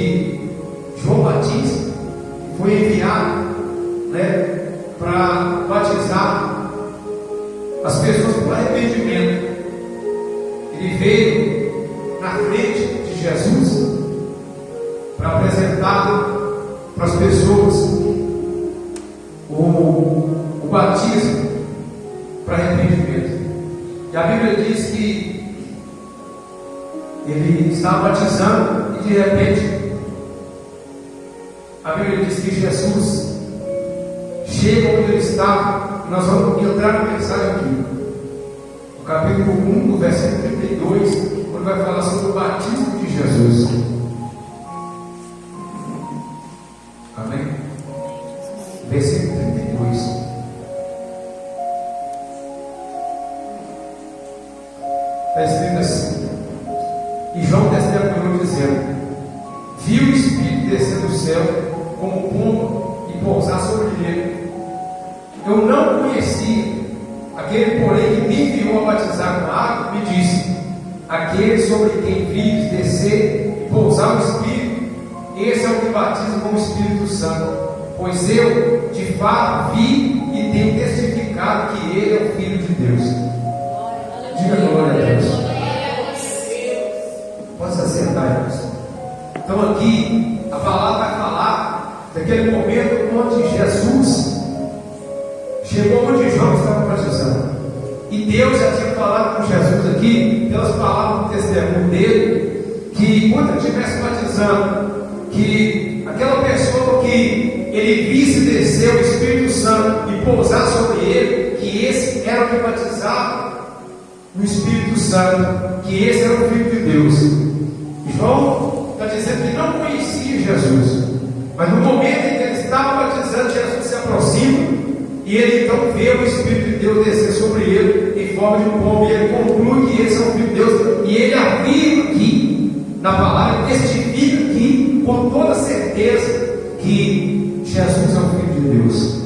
que João Batista foi enviado, para batizar as pessoas por arrependimento. Ele veio na frente de Jesus para apresentar para as pessoas o batismo para arrependimento. E a Bíblia diz que ele estava batizando e de repente a Bíblia diz que Jesus chega onde ele estava. Nós vamos entrar na mensagem aqui, no capítulo 1, no versículo 32, onde vai falar sobre o batismo de Jesus. Amém? Versículo 32. Está escrito assim: e João testemunhou dizendo: viu o Espírito descer do céu como pomba e pousar sobre ele. Eu não conhecia. Aquele, porém, que me enviou a batizar com água, me disse: aquele sobre quem vires descer e pousar o Espírito, esse é o que batiza com o Espírito Santo. Pois eu, de fato, vi e tenho testificado que ele é o Filho de Deus. Diga glória a Deus. Pode se assentar, irmãos. Então aqui a palavra vai falar daquele momento onde Jesus chegou onde João estava batizando. E Deus já tinha falado com Jesus aqui, pelas palavras do testemunho dele, que quando ele estivesse batizando, que aquela pessoa que ele visse descer o Espírito Santo e pousar sobre ele, que esse era o que batizava no Espírito Santo, que esse era o Filho de Deus. João está dizendo que não conhecia Jesus, mas no momento em que ele estava batizando, Jesus se aproxima e ele então vê o Espírito de Deus descer sobre ele em forma de pomba, e ele conclui que esse é o Filho de Deus, e ele afirma aqui na palavra, testifica aqui com toda certeza que Jesus é o Filho de Deus.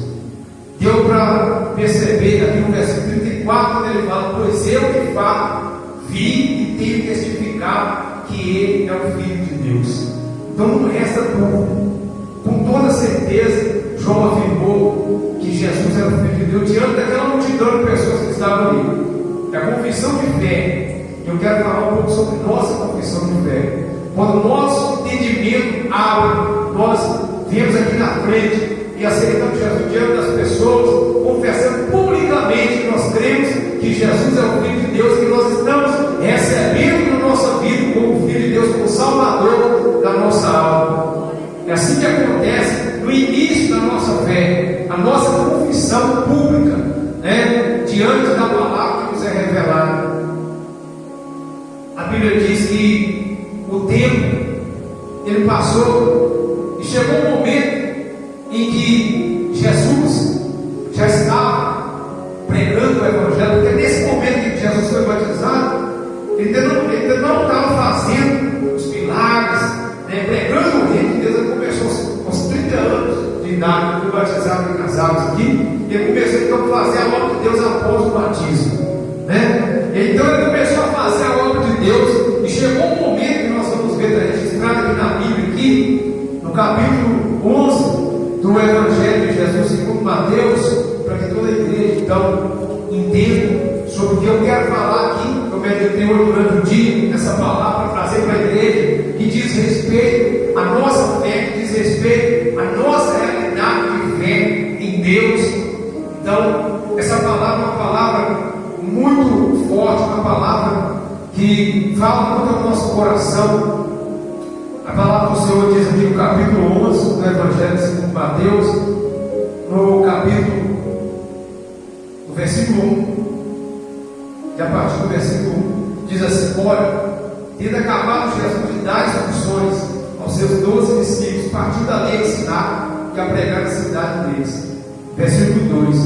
Deu para perceber aqui no versículo 34, quando ele fala: pois eu de fato vi e tenho testificado que ele é o Filho de Deus. Então não resta dúvida, com toda certeza João afirmou que Jesus era o Filho de Deus diante daquela multidão de pessoas que estavam ali. É a confissão de fé. Eu quero falar um pouco sobre nossa confissão de fé. Quando o nosso entendimento abre, nós viemos aqui na frente e aceitamos Jesus diante das pessoas, confessando publicamente que nós cremos que Jesus é o Filho de Deus, que nós estamos recebendo na nossa vida como Filho de Deus, como Salvador da nossa alma. É assim que acontece no início da nossa fé, a nossa confissão pública, diante da palavra que nos é revelada. A Bíblia diz que o tempo ele passou e chegou um momento em que Jesus já estava pregando o Evangelho, porque nesse momento em que Jesus foi batizado, ele ainda não estava fazendo os milagres, pregando o reino de Deus. Ele começou aos 30 anos de idade, foi batizado em casais aqui, e ele começou então a fazer a obra de Deus após o batismo. Então ele começou a fazer a obra de Deus, e chegou um momento que nós vamos ver registrado aqui na Bíblia, aqui, no capítulo 11 do Evangelho de Jesus segundo Mateus, para que toda a igreja então entenda sobre o que eu quero falar aqui. Eu meditei hoje durante o dia nessa palavra para trazer para a igreja, que diz respeito à nossa fé, que diz respeito à nossa realidade de fé em Deus. Então, essa palavra é uma palavra muito forte, uma palavra que fala muito ao nosso coração. A palavra do Senhor diz aqui no capítulo 11 do Evangelho segundo Mateus, no capítulo, no versículo 1, e a partir do versículo 1, diz assim: ora, tendo acabado Jesus de dar instruções aos seus 12 discípulos, partiu da lei ensinar e a pregar na cidade deles. Versículo 2: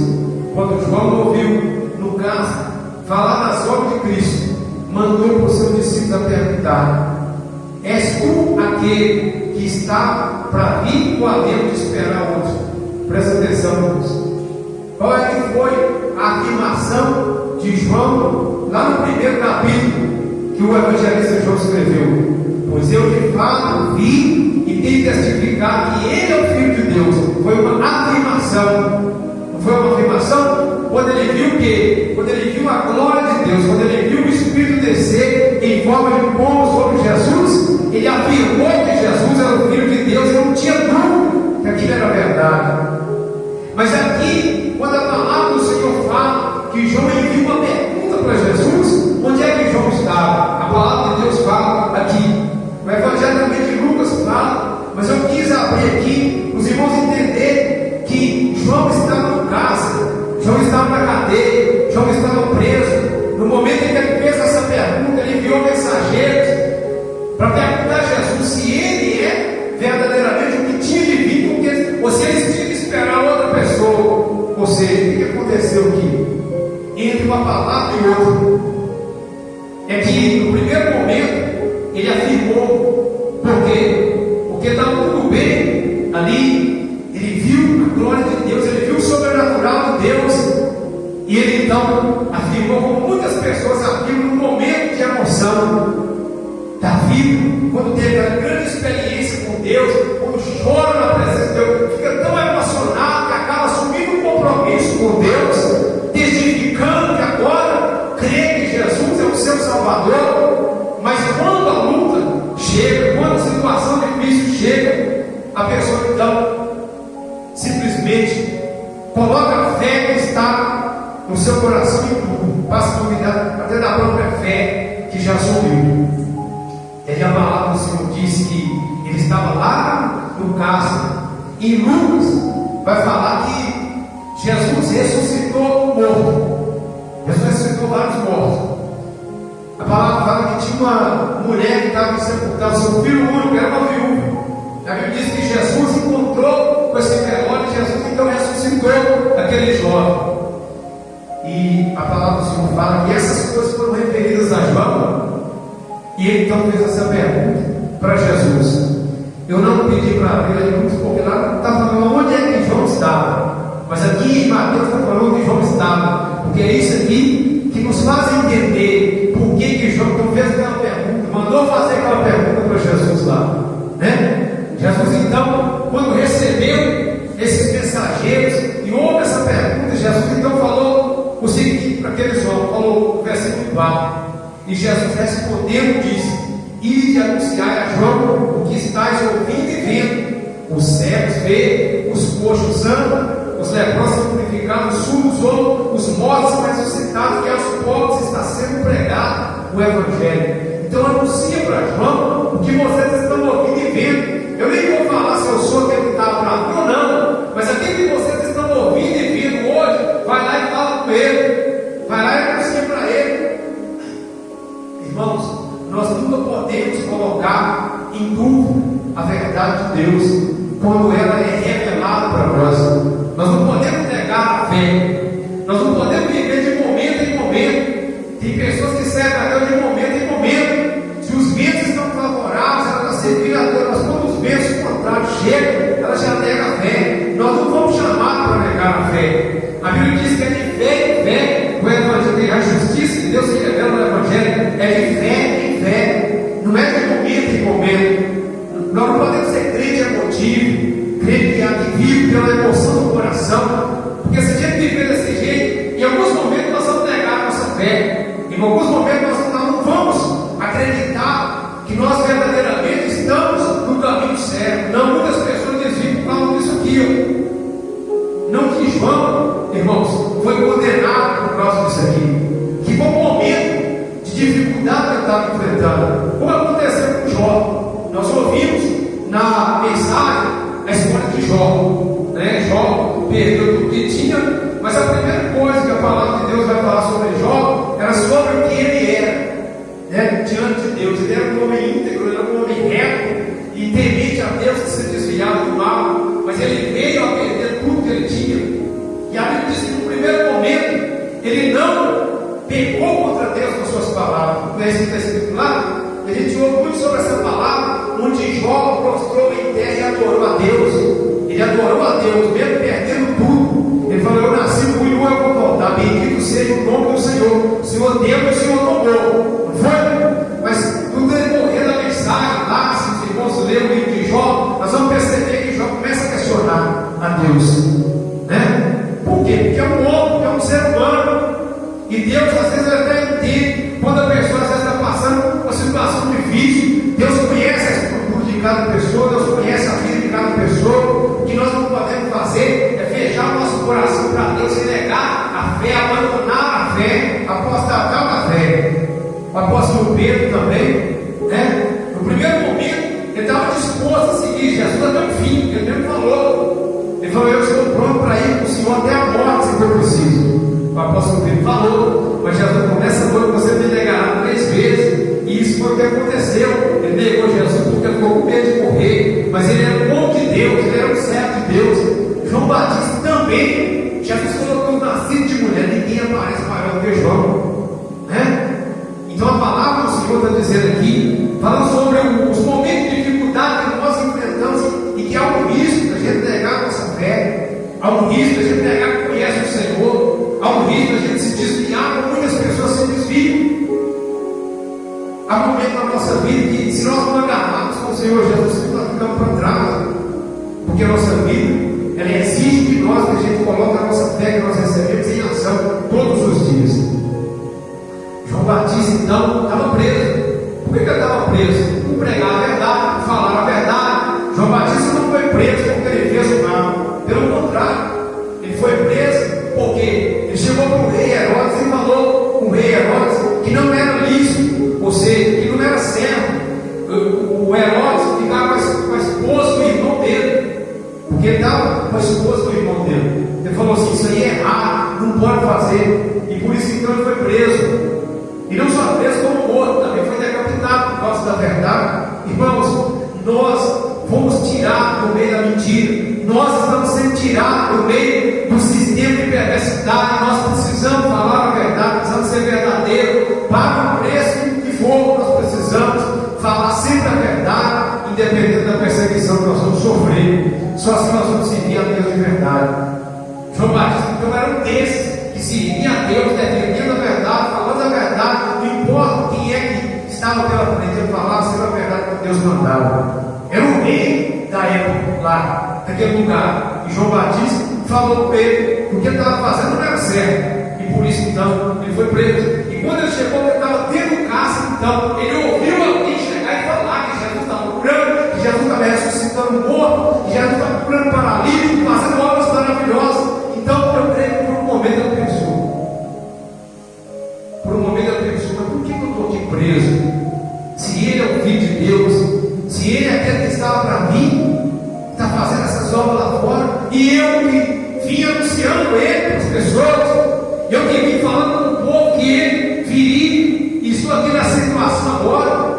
quando João ouviu no caso falar das obras de Cristo, mandou para os seus discípulos a perguntar: és tu aquele que está para vir, ou havemos de esperar outro? Presta atenção, irmãos. Qual é que foi a afirmação de João lá no primeiro capítulo que o evangelista João escreveu? Pois eu de fato vi afirmação. Não foi uma afirmação? Quando ele viu o quê? Quando ele viu a glória de Deus, quando ele viu o Espírito descer em forma de pombo sobre Jesus, ele afirmou que Jesus era o Filho de Deus, ele não tinha dúvida que aquilo era verdade. Mas aqui, quando a palavra do Senhor fala que João envia uma pergunta para Jesus, onde é que João estava? A palavra de Deus fala aqui. O Evangelho também de Lucas fala, mas eu quis abrir aqui, os irmãos entenderem que João estava no cárcere, João estava na cadeia, João estava preso. No momento em que ele fez essa pergunta, ele enviou mensageiros para perguntar a Jesus se ele é verdadeiramente o que tinha de vir, ou se eles tinham que esperar outra pessoa. Ou seja, o que aconteceu aqui? Entre uma palavra e outra, é que no primeiro momento ele afirmou, porque estava tudo bem ali, ele viu a glória de Deus, ele viu o sobrenatural de Deus, e ele então afirmou, como muitas pessoas afirmam no momento de emoção. Davi, quando teve a grande experiência com Deus, quando chora na presença de Deus, fica tão emocionado que acaba assumindo um compromisso com Deus, testificando que agora crê que Jesus é o seu Salvador. Mas quando a luta chega, quando a situação difícil chega, a pessoa então simplesmente coloca a fé que está no seu coração em tudo, passa a duvidar até da própria fé que já subiu. E a palavra do Senhor diz que ele estava lá no cárcere. E Lucas vai falar que Jesus ressuscitou o morto. Jesus ressuscitou vários mortos. A palavra fala que tinha uma mulher que estava sepultada, seu filho único, era uma viúva. A Bíblia diz que Jesus encontrou com esse velório, e Jesus então ressuscitou aquele jovem. E a palavra do Senhor fala que essas coisas foram referidas a João. E ele então fez essa pergunta para Jesus. Eu não pedi para abrir a luz, porque lá está falando onde é que João estava. Mas aqui em Mateus está falando onde João estava. Porque é isso aqui que nos faz entender por que João então fez aquela pergunta, mandou fazer aquela pergunta para Jesus lá. Né? Jesus então, quando recebeu esses mensageiros e ouve essa pergunta, Jesus então falou o seguinte para aqueles homens, falou o versículo 4. E Jesus respondendo disse: ide anunciar a João o que estáis ouvindo e vendo. Os cegos veem, os coxos andam, os leprosos purificados, os surdos ouvem, os mortos ressuscitados, que aos pobres está sendo pregado o Evangelho. Então anuncia para João o que vocês estão ouvindo e vendo. Eu nem vou falar se eu sou aquele que está para mim ou não, mas aquele que vocês estão ouvindo e vendo hoje, vai lá e fala com ele, vai lá e anuncia para ele. Irmãos, nós nunca podemos colocar em dúvida a verdade de Deus quando ela é revelada para nós. Nós não podemos negar a fé, nós não podemos viver de momento em momento. Tem pessoas que servem a Deus de momento em momento. Se os ventos estão favoráveis, ela está servindo a Deus, mas quando os ventos contrários chegam, ela já nega a fé. Nós não vamos chamar para negar a fé. A Bíblia diz que é de fé em fé. O Evangelho, a justiça de Deus se revela no Evangelho, é de fé em fé, não é de momento em momento. Nós não podemos ser crente emotivo, crente que vive pela emoção do coração, porque se a gente viver desse jeito, em alguns momentos nós vamos negar a nossa fé, em alguns momentos nós não vamos acreditar que nós verdadeiramente estamos no caminho certo. Não, muitas pessoas desviam por causa disso aqui. Não que João, irmãos, foi condenado por causa disso aqui, que foi um momento de dificuldade que ele estava enfrentando, como aconteceu com Jó. Nós ouvimos na mensagem a história de Jó, né? Jó perdeu tudo que tinha, mas a primeira coisa que a palavra de Deus vai falar sobre Jó era sobre o que ele era, né? Diante de Deus. Ele era um homem íntegro, ele era um homem reto e temente a Deus, que se desviava do mal, mas ele veio a perder tudo que ele tinha. E a Bíblia diz que no primeiro momento ele não pecou contra Deus com suas palavras. Não é isso que está escrito lá? A gente ouve muito sobre essa palavra, onde Jó prostrou em terra e adorou a Deus. Ele adorou a Deus, mesmo perdendo tudo. Ele falou: eu nasci ruim, eu vou voltar. Bendito seja o nome do Senhor. O Senhor deu e o Senhor tomou. Não foi? Mas no decorrer da mensagem, lá, se os irmãos lerem o livro de Jó, nós vamos perceber que Jó começa a questionar a Deus. Né? de cada pessoa, Deus conhece a vida de cada pessoa. O que nós não podemos fazer é fechar o nosso coração para Deus e negar a fé, abandonar a fé, apostatar da fé. O apóstolo Pedro também, né? No primeiro momento, ele estava disposto a seguir Jesus até o fim. Ele mesmo falou: eu estou pronto para ir com o Senhor até a morte, se for preciso. O apóstolo Pedro falou: mas Jesus falou, nessa noite você me negará 3 vezes. E isso foi o que aconteceu. Ele negou Jesus porque ficou com medo de morrer. Mas ele era um homem de Deus, ele era um servo de Deus. João Batista também. Jesus falou que eu nasci de mulher, ninguém aparece maior do que João, né? Então a palavra do Senhor está dizendo aqui, falando sobre os momentos de dificuldade que nós enfrentamos, e que há um risco da gente negar a nossa fé, há um risco da gente negar que conhece o Senhor, há um risco da gente se desviar, como muitas pessoas se desviam. Há momentos na nossa vida que, se nós não agarrarmos com o Senhor Jesus, nós ficamos para trás, porque a nossa vida ela exige de nós que a gente coloque a nossa fé que nós recebemos em ação todos os dias. João Batista então estava preso. Por que ele estava preso? Por pregar a verdade, por falar a verdade. João Batista não foi preso porque ele fez o mal. Pelo contrário, ele foi preso porque ele chegou para o rei Herodes e falou com o rei Herodes que não era lícito, ou seja, que não era certo o Herodes ficar com a esposa do irmão dele, porque ele estava com a esposa do irmão dele. Ele falou assim: isso aí é errado, não pode fazer. E por isso então ele foi preso. E não só preso como morto, também foi decapitado por causa da verdade. Irmãos, nós fomos tirados do meio da mentira, nós estamos sendo tirados do meio do sistema de perversidade. Nós precisamos falar a verdade, precisamos ser verdadeiros, paga o preço que for, nós precisamos falar sempre a verdade, independente da perseguição que nós vamos sofrer. Só assim nós vamos servir a Deus de verdade. João Batista então era um desses que servia a Deus, defendendo a verdade, falando a verdade, não importa quem é que estava pela frente, ele falava sempre a verdade que Deus mandava. Era o rei da época lá, daquele lugar. E João Batista falou com ele que o que ele estava fazendo não era certo, e por isso então ele foi preso. E quando ele chegou, ele estava dentro do cárcere, então ele ouviu alguém chegar e falar que Jesus estava curando, que Jesus estava ressuscitando morto, que Jesus estava curando paralítico, fazendo obras maravilhosas. Então eu creio que por um momento ele pensou, mas por que eu estou aqui preso? Se ele é o Filho de Deus, se ele é aquele que estava para mim, está fazendo essas obras lá fora, e eu que vim anunciando ele para as pessoas, eu que vim falando com o povo que ele viria, e estou aqui nessa situação agora.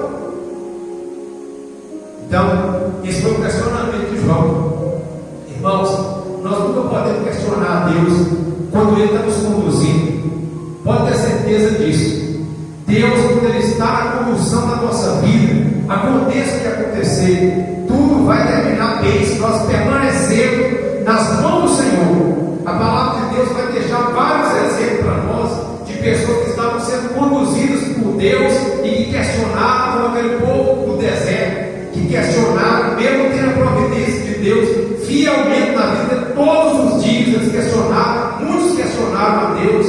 Então, esse foi o questionamento de João. Irmãos, nós nunca podemos questionar a Deus quando Ele está nos conduzindo. Pode ter certeza disso. Deus, quando Ele está na condução da nossa vida, aconteça o que acontecer, tudo vai terminar bem se nós permanecermos nas mãos do Senhor. A palavra de Deus vai deixar vários exemplos para nós de pessoas que estavam sendo conduzidas por Deus e que questionavam, como aquele povo do deserto, que questionaram, mesmo tendo a providência de Deus fielmente na vida, todos os dias eles questionaram. Muitos questionaram a Deus,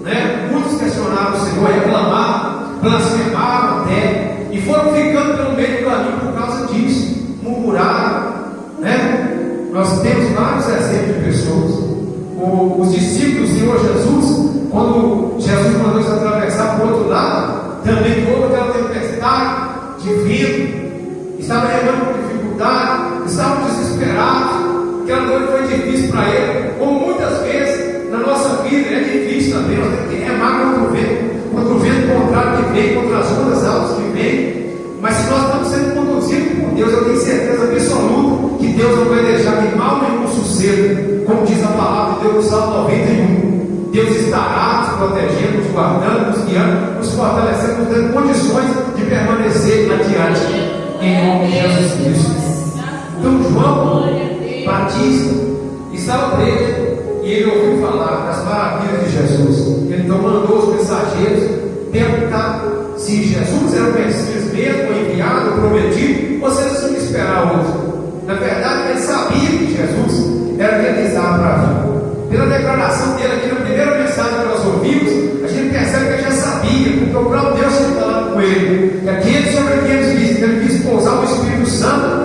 né? Muitos questionaram o Senhor, reclamavam, blasfemavam até, e foram ficando pelo meio do caminho por causa disso, murmuraram, né? Nós temos vários exemplos de pessoas. Os discípulos do Senhor Jesus, quando Jesus mandou eles atravessar para o outro lado, também houve aquela tempestade de vento, estavam remando com dificuldade, estavam desesperados. Aquela noite foi difícil para ele, como muitas vezes na nossa vida é difícil também. Nós temos que remar contra o vento contrário que vem, contra as ondas altas que vem. Mas se nós estamos sendo conduzidos por Deus, eu tenho certeza absoluta que Deus não vai deixar que mal nenhum suceda, como diz a palavra de Deus no Salmo 91. Deus estará nos protegendo, nos guardando, nos guiando, nos fortalecendo, nos dando condições de permanecer adiante, em nome de Jesus Cristo. Então João Batista estava preso e ele ouviu falar das maravilhas de Jesus. Ele então mandou os mensageiros perguntar se Jesus era o Messias mesmo, o enviado, o prometido, ou se eles tinham que esperar outro. Na verdade, ele sabia que Jesus era quem ele estava para vir. Pela declaração dele aqui na primeira mensagem que nós ouvimos, a gente percebe que ele já sabia, porque o próprio Deus tinha falado com ele, que aquele sobre quem ele disse que ele quis pousar o Espírito Santo,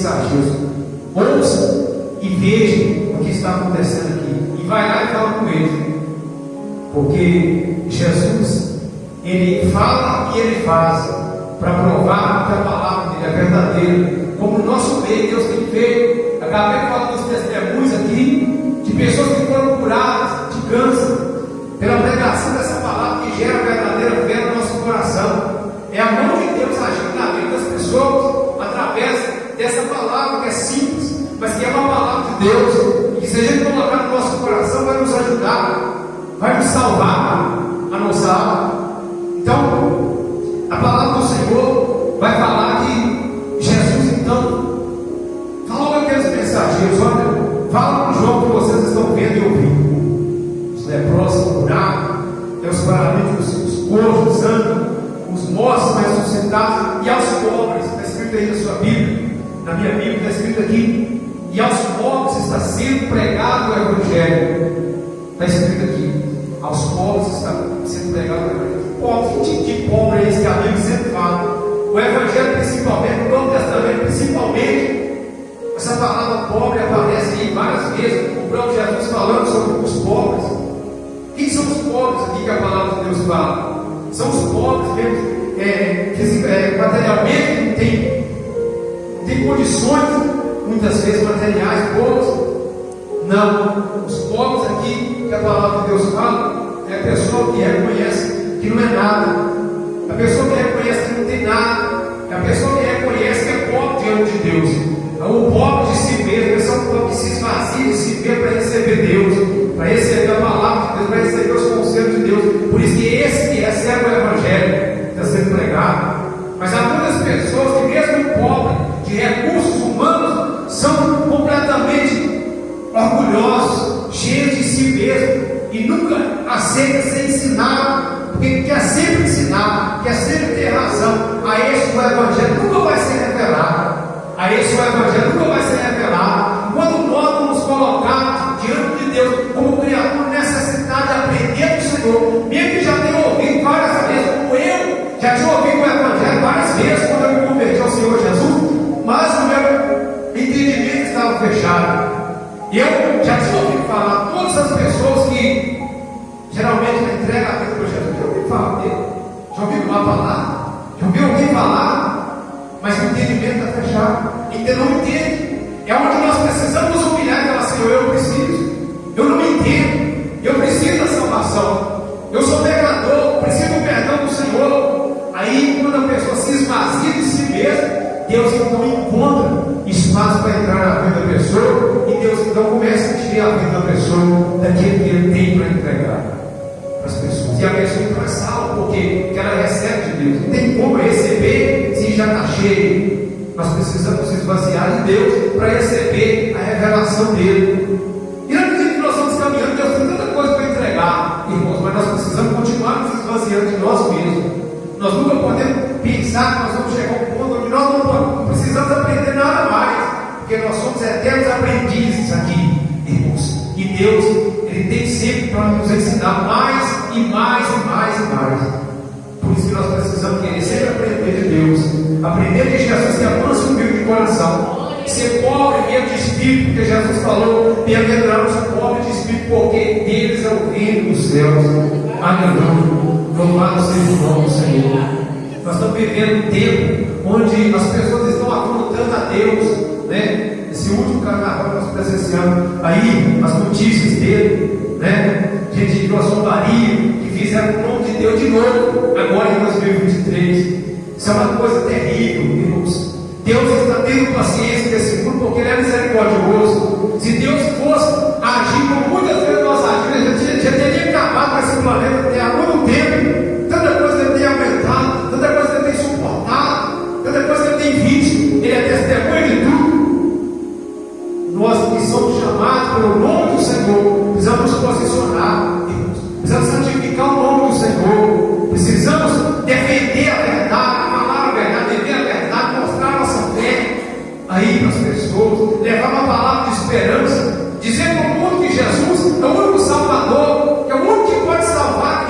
mensageiros. Ouça e veja o que está acontecendo aqui. E vai lá e fala com eles. Porque Jesus, Ele fala e Ele faz para provar que a palavra dele é verdadeira. Como o nosso meio, Deus tem feito. Acabei de falar dos testemunhos aqui, de pessoas que foram curadas de câncer, pela pregação dessa palavra que gera verdadeira fé no nosso coração. É a mão de Deus agindo na vida das pessoas, através dessa palavra que é simples, mas que é uma palavra de Deus, e que se a gente colocar no nosso coração, vai nos ajudar, vai nos salvar a nossa alma. Então, a palavra do Senhor vai falar que Jesus, então, falou aqueles mensageiros: olha, fala no João que vocês estão vendo e ouvindo. Os leprosos curados, os paralíticos, os coxos andam, os mortos ressuscitados, e aos pobres, está escrito aí na sua Bíblia, na minha Bíblia está escrito aqui, e aos pobres está sendo pregado o Evangelho. Está escrito aqui, aos pobres está sendo pregado o Evangelho. Pobre, que pobre é esse que a Bíblia sempre fala? O Evangelho principalmente, o Novo Testamento principalmente, essa palavra pobre aparece aí várias vezes, o próprio Jesus falando sobre os pobres. Quem são os pobres aqui que a palavra de Deus fala? São os pobres mesmo, materialmente não tem condições, muitas vezes materiais boas. Não, os pobres aqui que a palavra de Deus fala é a pessoa que reconhece que não é nada, a pessoa que reconhece que não tem nada, é a pessoa que reconhece que é pobre diante de Deus. O pobre de si mesmo, esse é um pobre que se esvazia de si mesmo para receber Deus, para receber a palavra de Deus, para receber os conselhos de Deus. Por isso que esse que recebe o Evangelho está sendo pregado. Mas há muitas pessoas que, mesmo pobre de recursos humanos, são completamente orgulhosos, cheios de si mesmo, e nunca aceitam ser ensinado, porque quer sempre ensinar, quer sempre ter razão. A esse o Evangelho nunca vai ser revelado. A esse o Evangelho nunca vai ser revelado enquanto nós não nos colocarmos diante de Deus como criatura necessitada de aprender do Senhor, mesmo que já tenha ouvido várias vezes, como eu já tinha ouvido o Evangelho várias vezes quando eu me converti ao Senhor Jesus, mas o meu entendimento estava fechado. Eu já tinha ouvido falar, todas as pessoas que geralmente entregam a vida para Jesus, já ouviu falar dele, já ouviu uma palavra, já ouviu alguém falar, mas o entendimento está fechado, ainda não entende. É onde nós precisamos nos humilhar e falar: Senhor, eu preciso, eu não me entendo, eu preciso da salvação, eu sou pecador, preciso do perdão do Senhor. Aí, quando a pessoa se esvazia de si mesma, Deus então encontra espaço para entrar na vida da pessoa, e Deus então começa a encher a vida da pessoa daquilo que Ele tem para entregar para as pessoas. E a pessoa então é salva, porque ela recebe de Deus. Não tem como receber se já está cheio. Nós precisamos esvaziar de Deus para receber a revelação dele. E na medida que nós vamos caminhando, Deus tem tanta coisa para entregar, irmãos, mas nós precisamos continuar nos esvaziando de nós mesmos. Nós nunca podemos pensar que nós vamos chegar a um ponto onde nós não precisamos aprender nada mais, porque nós somos eternos aprendizes aqui, irmãos. E Deus, Ele tem sempre para nos ensinar mais e mais e mais e mais. Por isso que nós precisamos querer sempre aprender de Deus, aprender de Jesus, que é manso e humilde de coração, ser pobre mesmo de espírito, porque Jesus falou: bem-aventurados os pobres de espírito, porque deles é o reino dos céus. Aleluia, louvado seja o nome do Senhor. Nós estamos vivendo um tempo onde as pessoas estão amando tanto a Deus, né? Esse último carnaval nós presenciamos aí as notícias dele, né? Gente de uma zombaria que fizeram o nome de Deus de novo, agora em 2023. Isso é uma coisa terrível, irmãos. Deus está tendo paciência desse mundo porque Ele é misericordioso. Se Deus fosse agir como muitas vezes nós agimos, já teria acabado com esse planeta até há muito tempo. Tanta coisa Ele tem aumentado, tanta coisa Ele tem suportado, tanta coisa Ele tem visto. Ele é testemunha de tudo. Nós que somos chamados pelo nome do Senhor, precisamos nos posicionar, irmãos. Precisamos santificar o nome do Senhor. Precisamos defender a verdade, falar a verdade, viver a verdade, mostrar a nossa fé aí para as pessoas, levar uma palavra de esperança, dizer para o mundo que Jesus é o único Salvador, que é o único que pode salvar,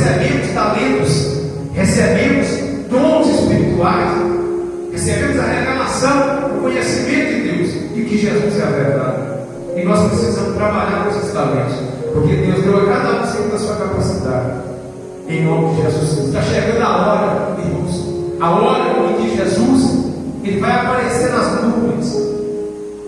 recebemos talentos, recebemos dons espirituais, recebemos a revelação, o conhecimento de Deus e que Jesus é a verdade. E nós precisamos trabalhar com esses talentos, porque Deus deu a cada um segundo a sua capacidade. Em nome de Jesus. Está chegando a hora, irmãos, a hora em que Jesus ele vai aparecer nas nuvens,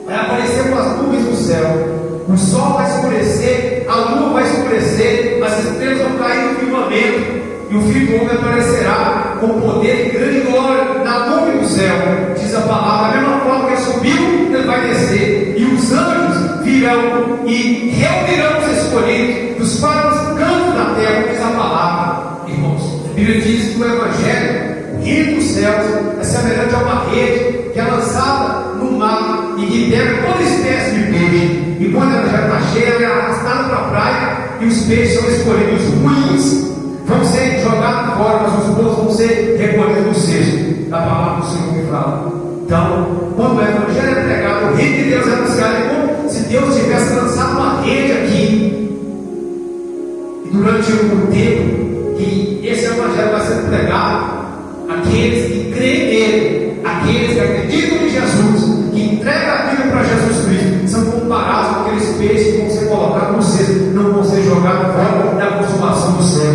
vai aparecer com as nuvens do céu. O sol vai escurecer, a lua vai escurecer, as estrelas vão cair no firmamento, e o Filho do Homem aparecerá com poder e grande glória na nuvem do céu. Diz a palavra, da mesma forma que ele subiu, ele vai descer, e os anjos virão e reunirão os escolhidos dos quatro cantos da terra, diz a palavra. Irmãos, a Bíblia diz que o Evangelho, o reino dos céus, é semelhante a uma rede que é lançada no mar e que pega toda espécie de peixe. E quando ela já está cheia, ela é arrastada para a praia e os peixes são escolhidos ruins, vão ser jogados fora, mas os bons vão ser recolhidos no cesto. Da palavra do Senhor que fala. Então, quando o Evangelho é pregado, o reino de Deus é anunciado, é como se Deus tivesse lançado uma rede aqui. E durante o tempo que esse Evangelho vai ser pregado, aqueles que creem nele, aqueles que acreditam em Jesus, que entregam a vida para Jesus Cristo, são comparados com aqueles peixes que vão ser colocados no cesto, não vão ser jogados fora da consumação do céu.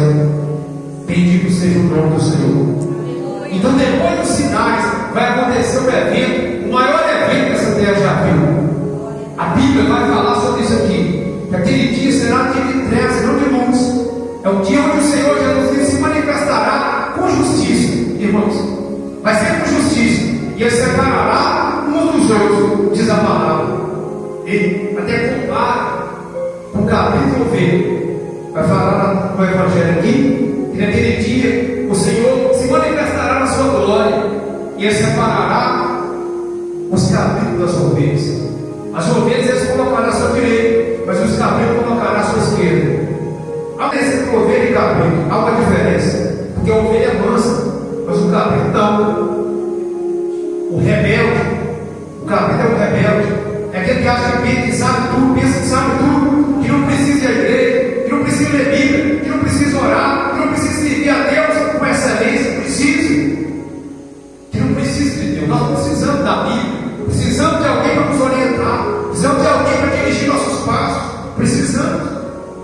Bendito seja o nome do Senhor. Então, depois dos sinais, vai acontecer um evento, o maior evento que essa terra já viu. A Bíblia vai falar sobre isso aqui, que aquele dia será um dia de trevas e não de luz. É o dia onde o Senhor Jesus Cristo se manifestará com justiça, irmãos. Vai ser com justiça, e ele separará uns dos outros, diz a palavra. Ele até compara com o cabrito e ovelha. Vai falar no Evangelho aqui, que naquele dia o Senhor se manifestará na sua glória, e ele separará os cabritos das ovelhas. As ovelhas eles colocarão à sua direita, mas os cabritos colocarão à sua esquerda. Há uma diferença entre ovelha e cabrito, há uma diferença, porque a ovelha é mansa, mas o cabrito não. O rebelde, o cabrito é o rebelde, é aquele que acha que sabe tudo, pensa que sabe tudo, que não precisa ir à igreja, que não precisa ler Bíblia, que não precisa orar, que não precisa servir a Deus com excelência, que não precisa de Deus. Nós precisamos da Bíblia, precisamos de alguém para nos orientar, precisamos de alguém para dirigir nossos passos,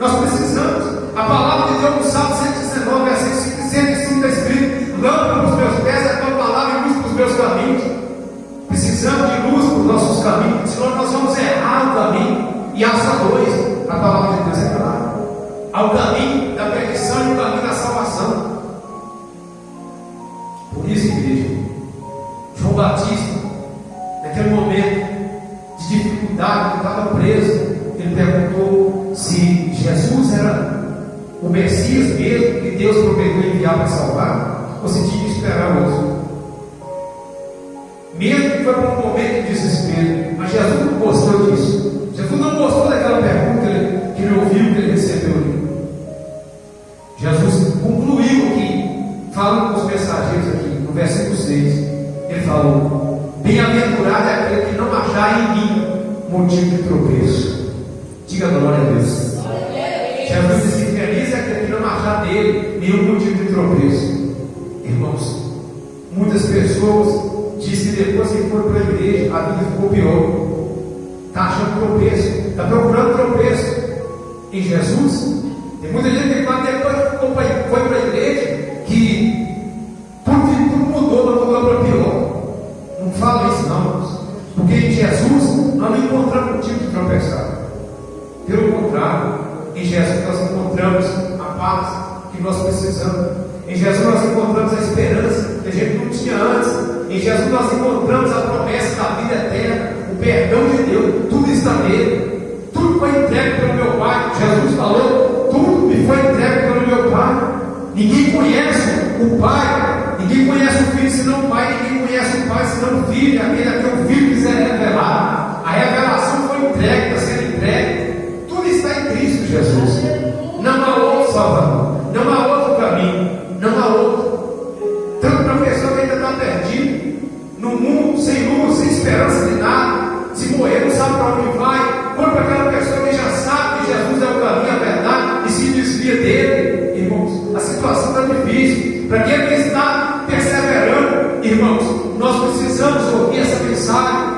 nós precisamos. A palavra de Deus no Salmo 119, versículo 105 está escrito: lâmpada para os meus pés é a tua palavra e luz para os meus caminhos. Precisamos de luz para os nossos caminhos, senão nós vamos errar o caminho. E há só dois, a palavra de Deus é clara: há o caminho da perdição e o caminho da salvação. Por isso, igreja, João Batista, naquele momento de dificuldade, que estava preso, ele perguntou se Jesus era o Messias mesmo que Deus prometeu enviar para salvar, ou se tinha que esperar outro. Mesmo que foi para um momento de desespero, mas Jesus não gostou disso. Jesus não gostou daquela pergunta que ele ouviu, que ele recebeu ali. Jesus concluiu aqui, falando com os mensageiros aqui, no versículo 6, ele falou: bem-aventurado é aquele que não achar em mim motivo de tropeço. Diga glória a Deus. Jesus disse: feliz é aquele que não achar nele nenhum motivo de tropeço. Irmãos, muitas pessoas dizem que depois que foram para a igreja, a vida ficou pior. Está achando tropeço, está procurando tropeço em Jesus. Tem muita gente que fala depois que foi para a igreja que tudo mudou, mas mudou para pior. Não fala isso não, irmãos, porque em Jesus nós não encontramos motivo de tropeçar. Pelo contrário, em Jesus nós encontramos a paz que nós precisamos. Em Jesus nós encontramos a esperança que a gente não tinha antes. Em Jesus nós encontramos a promessa da vida eterna, o perdão de Deus. Tudo está nele. Tudo foi entregue pelo meu Pai. Jesus falou: tudo me foi entregue pelo meu Pai. Ninguém conhece o Pai, ninguém conhece o Filho senão o Pai, ninguém conhece o Pai senão o Filho, aquele a quem o Filho quiser revelar. A revelação foi entregue, está sendo entregue. Tudo está em Cristo Jesus. Não há outro Salvador, não há outro caminho, não há outro. Tanto para a pessoa que ainda está perdida no mundo, sem luz, sem esperança de nada, se morrer não sabe para onde vai, quanto para aquela pessoa que já sabe que Jesus é o caminho, a verdade, e se desvia dele. Irmãos, assim situação está difícil, para aquele que está perseverando, irmãos, nós precisamos ouvir essa mensagem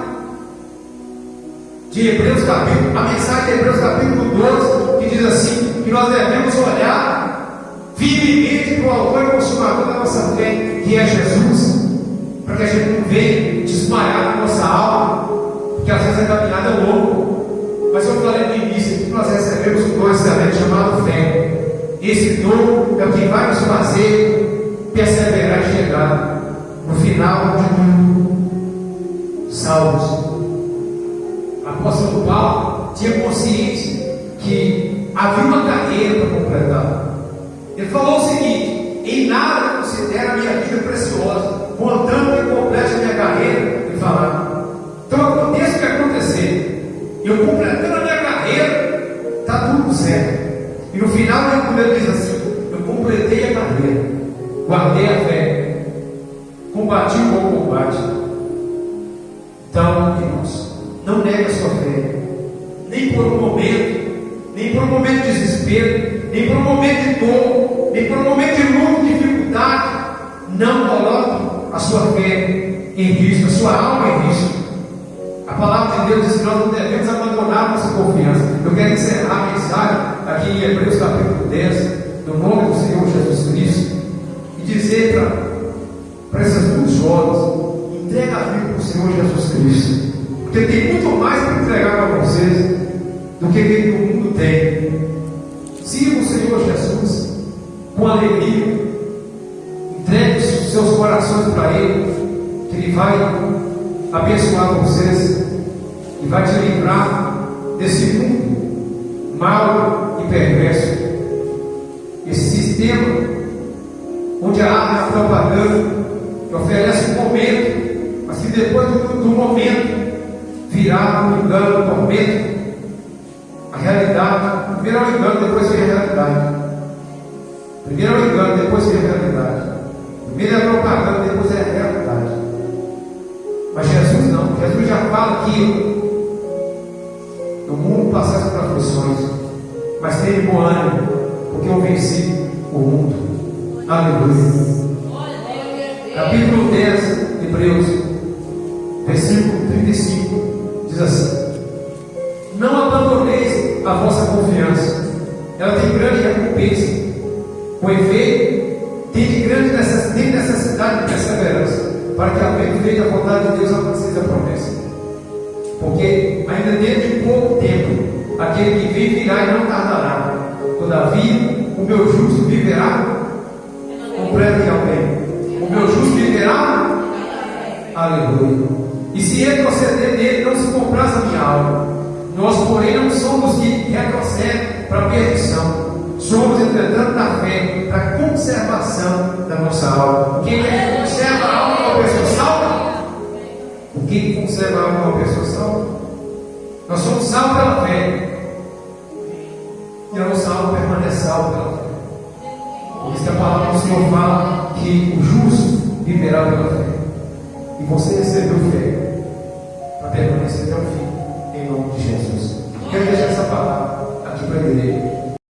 de Hebreus capítulo, a mensagem de Hebreus capítulo 12, que diz assim, que nós devemos olhar firmemente para o autor e consumador da nossa fé, que é Jesus, para que a gente não venha desmaiar na nossa alma, porque às vezes a caminhada é longa. Mas eu falei no início que nós recebemos um dom excelente chamado fé. Esse dom é o que vai nos fazer perseverar e chegar no final de tudo salvos. O apóstolo Paulo tinha consciência que havia uma carreira para completar. Ele falou o seguinte: em nada considero a minha vida preciosa, contando que complete a minha carreira e falar. Então aconteça o que acontecer, eu completando a minha carreira, está tudo certo. E no final ele diz assim: eu completei a carreira, guardei a fé, combati o bom combate. Então, irmãos, não negue a sua fé, nem por um momento de desespero, nem por um momento de dor, nem por um momento de luta, de dificuldade. Não coloque a sua fé em risco, a sua alma em risco. A palavra de Deus diz que nós não devemos abandonar nossa confiança. Eu quero encerrar a mensagem aqui em Hebreus capítulo 10, no nome do Senhor Jesus Cristo, e dizer para esses duas jovens: entrega a vida para o Senhor Jesus Cristo, porque Ele tem muito mais para entregar para vocês do que o mundo tem. Sirva o Senhor Jesus com alegria, entregue os seus corações para Ele, que Ele vai abençoar vocês e vai te livrar desse mundo mau e perverso, esse sistema onde a arte é a propaganda, que oferece um momento, mas que depois do momento virá um engano, um tormento. A realidade, primeiro é o engano, depois vem a realidade. Primeiro é o engano, depois vem a realidade. Primeiro é a propaganda, depois é a realidade. Mas Jesus não, Jesus já fala aqui: no mundo passaste por aflições, mas tenha bom ânimo, porque eu venci o mundo. Aleluia. Capítulo 10, Hebreus, versículo 35, diz assim: não abandoneis a vossa confiança, ela tem grande recompensa. Com efeito, tem grande necessidade de perseverança, para que, havendo feito a vontade de Deus, alcanceis a promessa. Porque ainda dentro de pouco tempo, aquele que vem virá e não tardará. Todavia, o meu justo viverá. Completa aqui alguém: o meu justo viverá. Aleluia. E se retroceder nele, não se compraz a minha alma. Nós, porém, não somos que retrocedem para a perdição. Somos, entretanto, da fé, para a conservação da nossa alma. Quem conserva a alma é uma pessoa salva? O que conserva a alma é uma pessoa salva? Nós somos salvos pela fé, e a nossa alma permanece salva pela fé. Por isso que a palavra do Senhor fala que o justo viverá pela fé. E você recebeu fé para permanecer até o fim, em nome de Jesus. Quero deixar essa palavra aqui para a igreja.